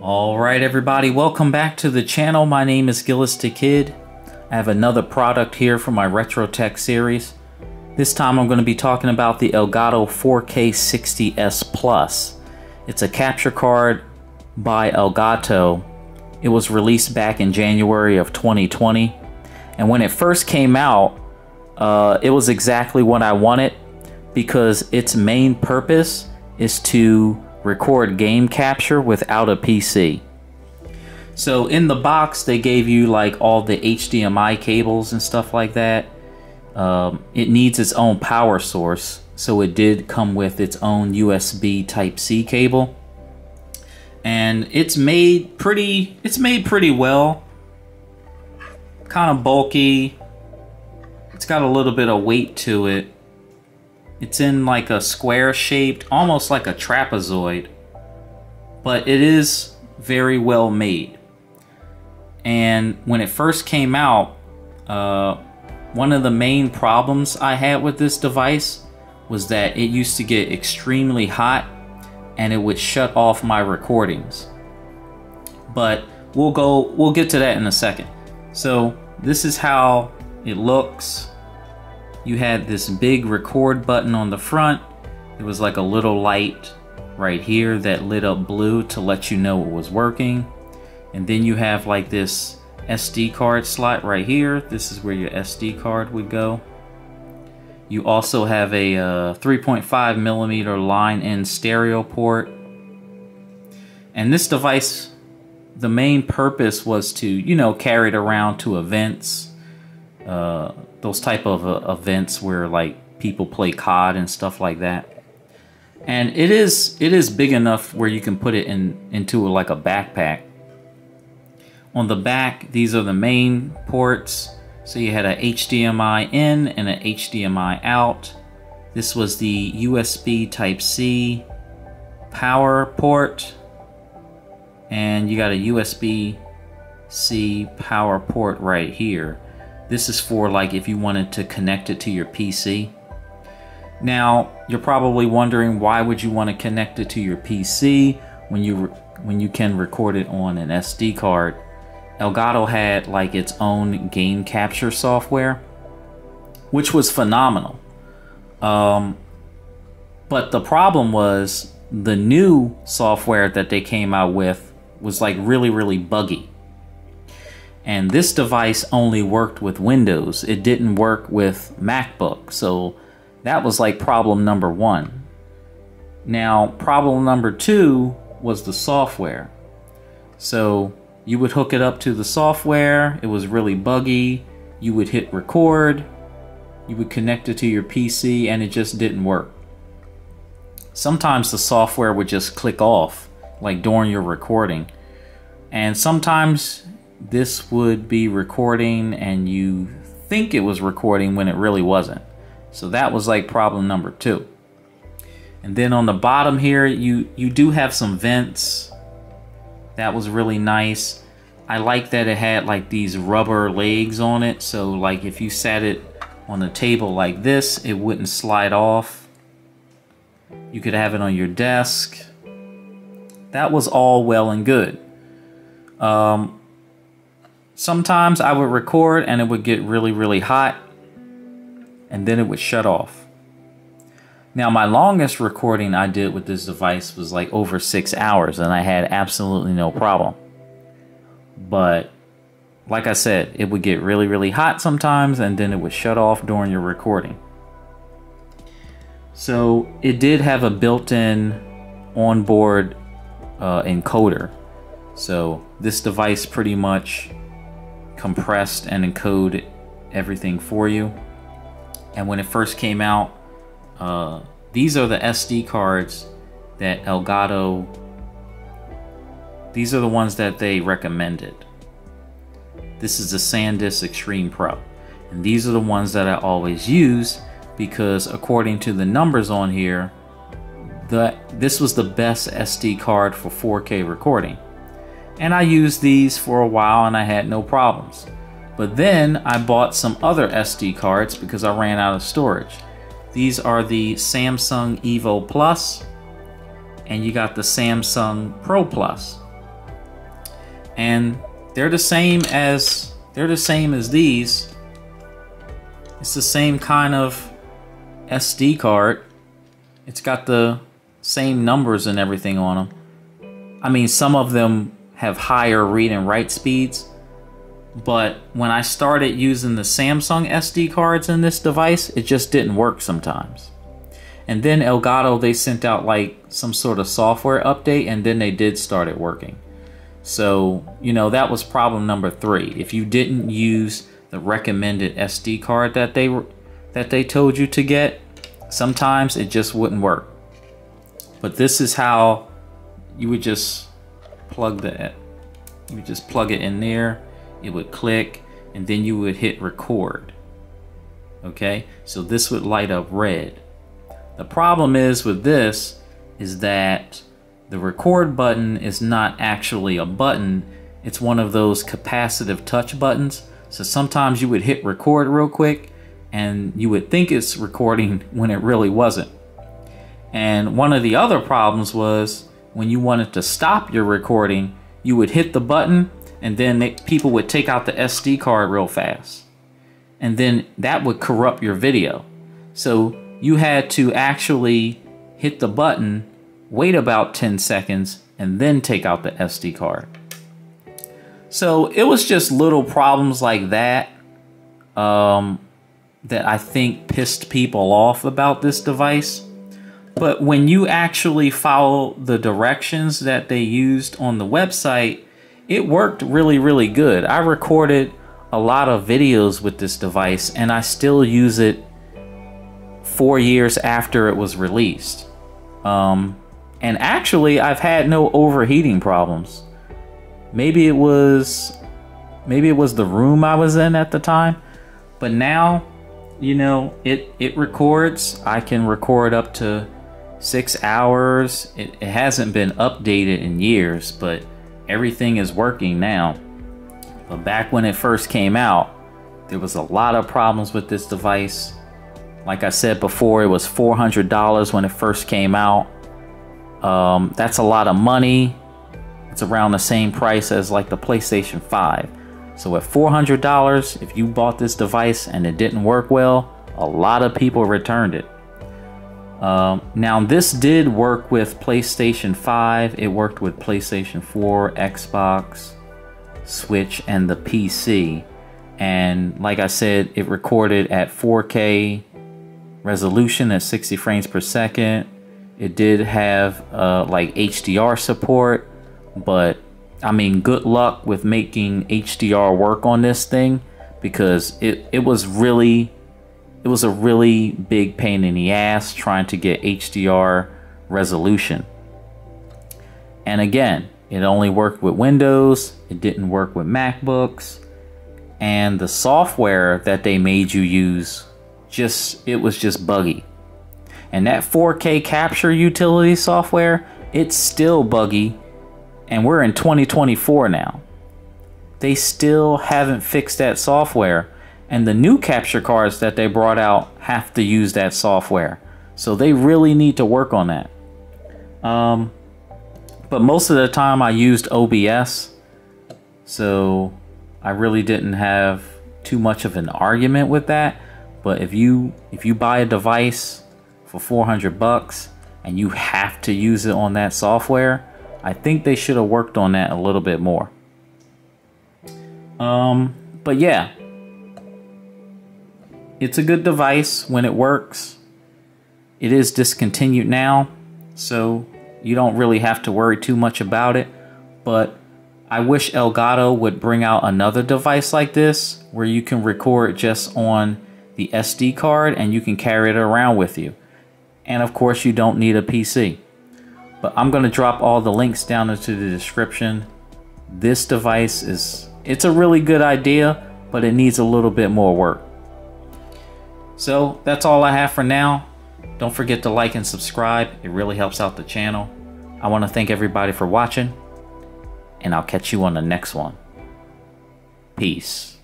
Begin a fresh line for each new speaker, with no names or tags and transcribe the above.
Alright everybody, welcome back to the channel. My name is Gillis the Kid. I have another product here for my Retro Tech series. This time I'm going to be talking about the Elgato 4K60S Plus. It's a capture card by Elgato. It was released back in January of 2020. And when it first came out, it was exactly what I wanted because its main purpose is to record game capture without a PC. So in the box they gave you like all the HDMI cables and stuff like that. It needs its own power source, so it did come with its own USB Type-C cable. And it's made pretty well. Kind of bulky. It's got a little bit of weight to it. It's in like a square shaped, almost like a trapezoid, but it is very well made. And when it first came out, one of the main problems I had with this device was that it used to get extremely hot and it would shut off my recordings. But we'll get to that in a second. So this is how it looks. You had this big record button on the front. There was like a little light right here that lit up blue to let you know it was working. And then you have like this SD card slot right here. This is where your SD card would go. You also have a 3.5mm line-in stereo port. And this device, the main purpose was to, you know, carry it around to events. Those type of events where like people play COD and stuff like that. And it is big enough where you can put it into like a backpack. On the back, these are the main ports. So you had a HDMI in and an HDMI out. This was the USB Type-C power port. And you got a USB-C power port right here. This is for like if you wanted to connect it to your PC. Now, you're probably wondering, why would you want to connect it to your PC when you can record it on an SD card? Elgato had like its own game capture software, which was phenomenal. But the problem was the new software that they came out with was like really buggy. And this device only worked with Windows. It didn't work with MacBook. So that was like problem number one. Now, problem number two was the software. So you would hook it up to the software. It was really buggy. You would hit record. You would connect it to your PC and it just didn't work. Sometimes the software would just click off, like during your recording. And sometimes this would be recording and you think it was recording when it really wasn't. So that was like problem number two. And then on the bottom here, you do have some vents. That was really nice. I like that it had like these rubber legs on it. So like if you sat it on a table like this, it wouldn't slide off. You could have it on your desk. That was all well and good. Sometimes I would record and it would get really hot and then it would shut off. Now my longest recording I did with this device was like over 6 hours and I had absolutely no problem. But like I said, it would get really hot sometimes and then it would shut off during your recording. So it did have a built-in onboard encoder. So this device pretty much compressed and encode everything for you. And when it first came out, these are the SD cards that Elgato, these are the ones that they recommended. This is the SanDisk Extreme Pro. And these are the ones that I always use because according to the numbers on here, this was the best SD card for 4K recording. And I used these for a while and I had no problems. But then I bought some other SD cards because I ran out of storage. These are the Samsung Evo Plus and you got the Samsung Pro Plus. and they're the same as these. It's the same kind of SD card. It's got the same numbers and everything on them. I mean, some of them have higher read and write speeds, but when I started using the Samsung SD cards in this device, it just didn't work sometimes. And then Elgato, they sent out like some sort of software update, and then they did start it working. So, you know, that was problem number 3. If you didn't use the recommended SD card that they told you to get, sometimes it just wouldn't work. But this is how you would just plug it in there, it would click, and then you would hit record. Okay, so this would light up red. The problem is with this is that the record button is not actually a button, it's one of those capacitive touch buttons. So sometimes you would hit record real quick and you would think it's recording when it really wasn't. And one of the other problems was when you wanted to stop your recording, you would hit the button and then people would take out the SD card real fast. And then that would corrupt your video. So you had to actually hit the button, wait about 10 seconds, and then take out the SD card. So it was just little problems like that that I think pissed people off about this device. But when you actually follow the directions that they used on the website, it worked really, really good. I recorded a lot of videos with this device and I still use it 4 years after it was released. And actually, I've had no overheating problems. Maybe it was the room I was in at the time, but now, you know, it records. I can record up to 6 hours. It hasn't been updated in years, but everything is working now. But back when it first came out, there was a lot of problems with this device. Like I said before, it was $400 when it first came out. That's a lot of money. It's around the same price as like the PlayStation 5. So at $400, if you bought this device and it didn't work well, a lot of people returned it. Now this did work with PlayStation 5. It worked with PlayStation 4, Xbox, Switch, and the PC. And like I said, it recorded at 4K resolution at 60 frames per second. It did have like HDR support, but I mean, good luck with making HDR work on this thing, because it was a really big pain in the ass trying to get HDR resolution. And again, it only worked with Windows, it didn't work with MacBooks, and the software that they made you use, it was just buggy. And that 4K capture utility software, it's still buggy, and we're in 2024 now. They still haven't fixed that software, and the new capture cards that they brought out have to use that software. So they really need to work on that. But most of the time I used OBS, so I really didn't have too much of an argument with that. But if you buy a device for $400 and you have to use it on that software, I think they should have worked on that a little bit more. But yeah, it's a good device when it works. It is discontinued now, so you don't really have to worry too much about it. But I wish Elgato would bring out another device like this where you can record just on the SD card and you can carry it around with you. And of course, you don't need a PC. But I'm going to drop all the links down into the description. This device it's a really good idea, but it needs a little bit more work. So that's all I have for now. Don't forget to like and subscribe. It really helps out the channel. I want to thank everybody for watching, and I'll catch you on the next one. Peace.